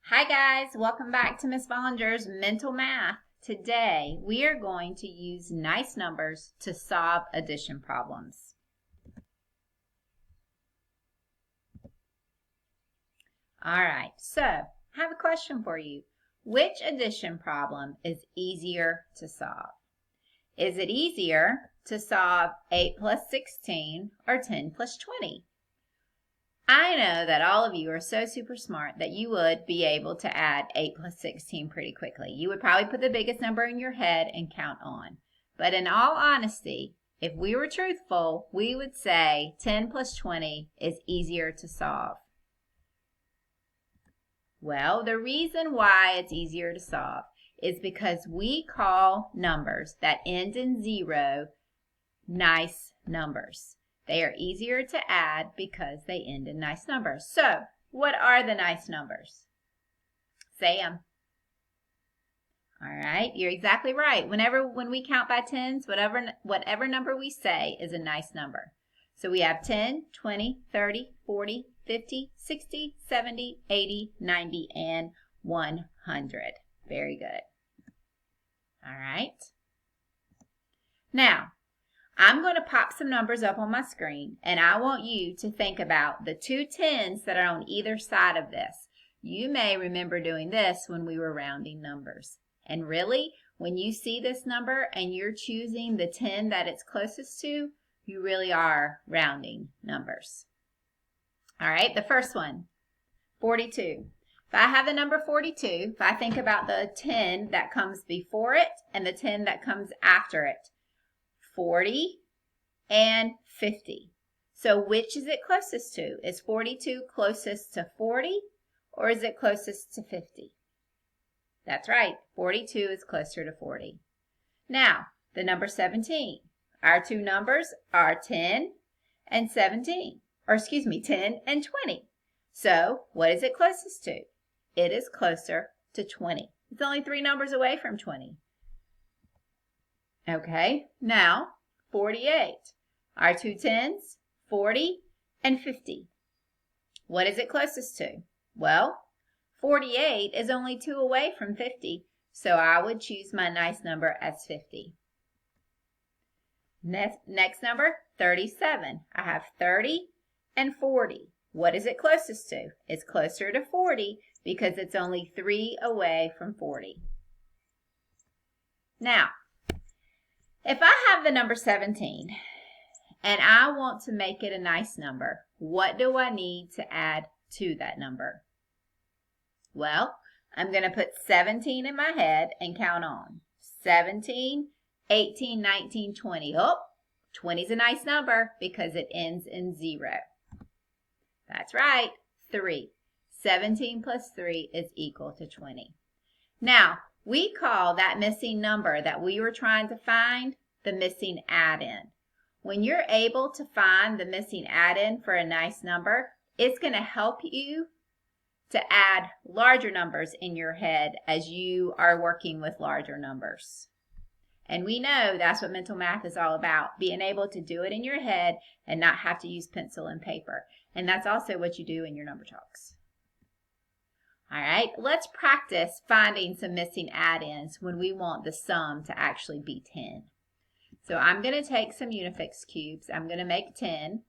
Hi guys, welcome back to Miss Vollinger's Mental Math. Today we are going to use nice numbers to solve addition problems. Alright, so I have a question for you. Which addition problem is easier to solve? Is it easier to solve 8 plus 16 or 10 plus 20? I know that all of you are so super smart that you would be able to add 8 plus 16 pretty quickly. You would probably put the biggest number in your head and count on. But in all honesty, if we were truthful, we would say 10 plus 20 is easier to solve. Well, the reason why it's easier to solve is because we call numbers that end in 0 nice numbers. They are easier to add because they end in nice numbers. So, what are the nice numbers? Say them. All right, you're exactly right. When we count by tens, whatever number we say is a nice number. So we have 10, 20, 30, 40, 50, 60, 70, 80, 90, and 100. Very good. All right. Now, I'm going to pop some numbers up on my screen, and I want you to think about the two tens that are on either side of this. You may remember doing this when we were rounding numbers. And really, when you see this number and you're choosing the 10 that it's closest to, you really are rounding numbers. All right, the first one, 42. If I have the number 42, if I think about the 10 that comes before it and the 10 that comes after it, 40 and 50. So which is it closest to? Is 42 closest to 40 or is it closest to 50? That's right, 42 is closer to 40. Now, the number 17. Our two numbers are 10 and 17, or excuse me, 10 and 20. So what is it closest to? It is closer to 20. It's only 3 numbers away from 20. Okay, now 48. Our two tens, 40 and 50. What is it closest to? Well, 48 is only 2 away from 50, so I would choose my nice number as 50. Next number, 37. I have 30 and 40. What is it closest to? It's closer to 40 because it's only 3 away from 40. Now, if I have the number 17 and I want to make it a nice number, what do I need to add to that number? Well, I'm going to put 17 in my head and count on. 17, 18, 19, 20. Oh, 20 is a nice number because it ends in 0. That's right, 3. 17 plus 3 is equal to 20. Now, we call that missing number that we were trying to find the missing add-in. When you're able to find the missing add-in for a nice number, it's going to help you to add larger numbers in your head as you are working with larger numbers. And we know that's what mental math is all about, being able to do it in your head and not have to use pencil and paper. And that's also what you do in your number talks. All right, let's practice finding some missing add-ins when we want the sum to actually be 10. So I'm going to take some Unifix cubes. I'm going to make 10.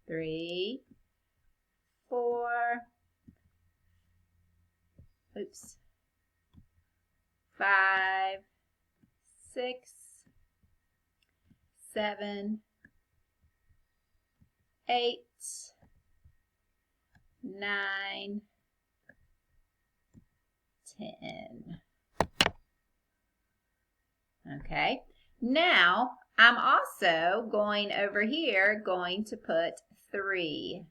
3, 4, 5, 6, 7, 8, 9, 10. Okay, now I'm also going over here going to put 3.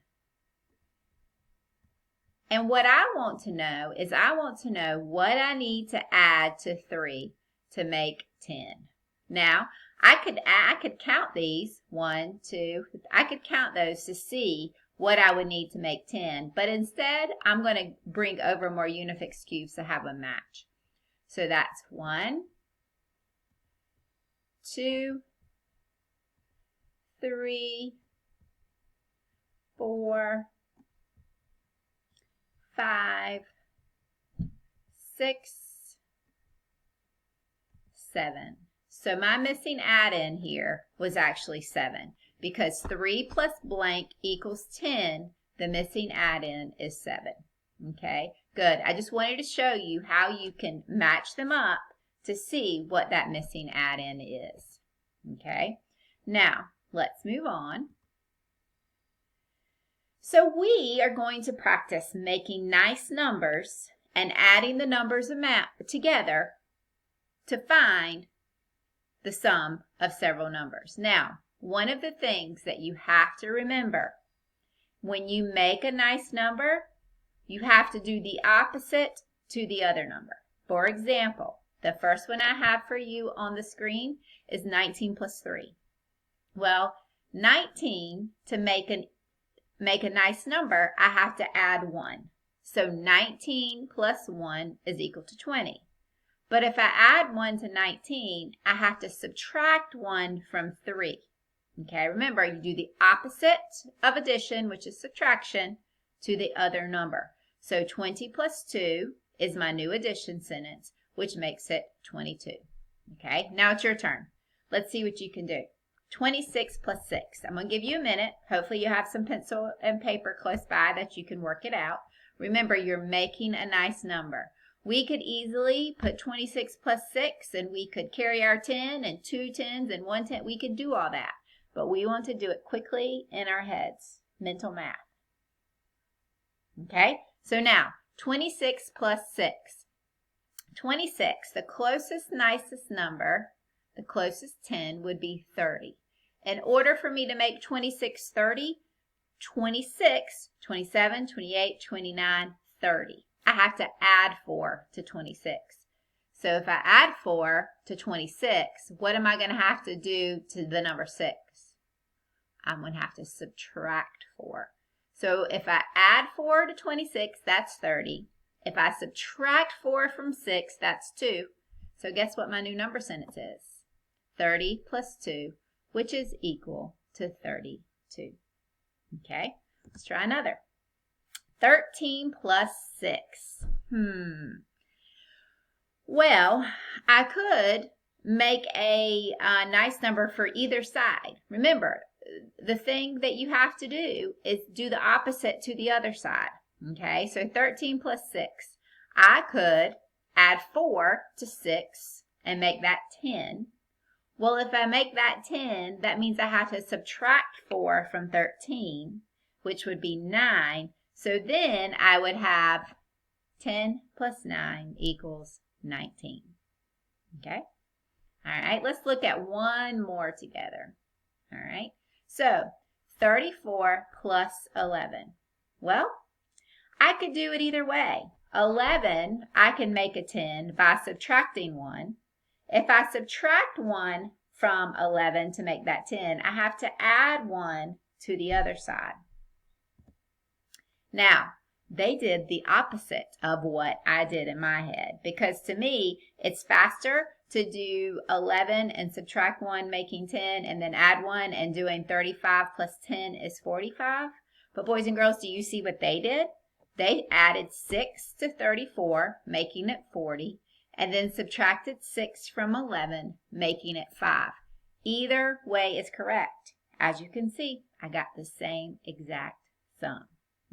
And what I want to know is I want to know what I need to add to 3 to make 10. Now, I could count these, 1, 2, I could count those to see what I would need to make 10, but instead I'm going to bring over more Unifix cubes to have a match. So that's 1, 2, 3, 4, 5, 6, 7. So my missing add-in here was actually 7 because 3 plus blank equals 10. The missing add-in is 7. Okay, good. I just wanted to show you how you can match them up to see what that missing add-in is. Okay, now let's move on. So we are going to practice making nice numbers and adding the numbers together to find the sum of several numbers. Now, one of the things that you have to remember, when you make a nice number, you have to do the opposite to the other number. For example, the first one I have for you on the screen is 19 plus 3. Well, 19, to make a nice number, I have to add 1. So 19 plus 1 is equal to 20. But if I add 1 to 19, I have to subtract 1 from 3. Okay, remember, you do the opposite of addition, which is subtraction, to the other number. So 20 plus 2 is my new addition sentence, which makes it 22. Okay, now it's your turn. Let's see what you can do. 26 plus 6. I'm going to give you a minute. Hopefully you have some pencil and paper close by that you can work it out. Remember, you're making a nice number. We could easily put 26 plus 6 and we could carry our 10 and 2 10s and 1 10. We could do all that. But we want to do it quickly in our heads. Mental math. Okay, so now 26 plus 6. 26, the closest, nicest number, the closest 10 would be 30. In order for me to make 26 30, 26, 27, 28, 29, 30. I have to add 4 to 26. So if I add 4 to 26, what am I going to have to do to the number 6? I'm going to have to subtract 4. So if I add 4 to 26, that's 30. If I subtract 4 from 6, that's 2. So guess what my new number sentence is? 30 plus 2, which is equal to 32. Okay, let's try another. 13 plus 6. Well, I could make a nice number for either side. Remember, the thing that you have to do is do the opposite to the other side. Okay, so 13 plus 6. I could add 4 to 6 and make that 10. Well, if I make that 10, that means I have to subtract 4 from 13, which would be 9. So then I would have 10 plus 9 equals 19. Okay? All right, let's look at one more together. All right, so 34 plus 11. Well, I could do it either way. 11, I can make a 10 by subtracting 1. If I subtract 1 from 11 to make that 10, I have to add 1 to the other side. Now, they did the opposite of what I did in my head, because to me, it's faster to do 11 and subtract 1, making 10, and then add 1 and doing 35 plus 10 is 45. But boys and girls, do you see what they did? They added 6 to 34, making it 40, and then subtracted 6 from 11, making it 5. Either way is correct. As you can see, I got the same exact sum.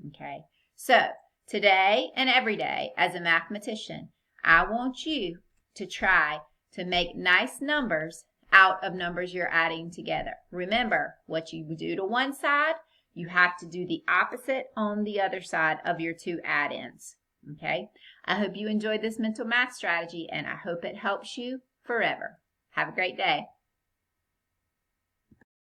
Okay, so today and every day as a mathematician, I want you to try to make nice numbers out of numbers you're adding together. Remember, what you do to one side, you have to do the opposite on the other side of your two add-ins. Okay, I hope you enjoyed this mental math strategy, and I hope it helps you forever. Have a great day.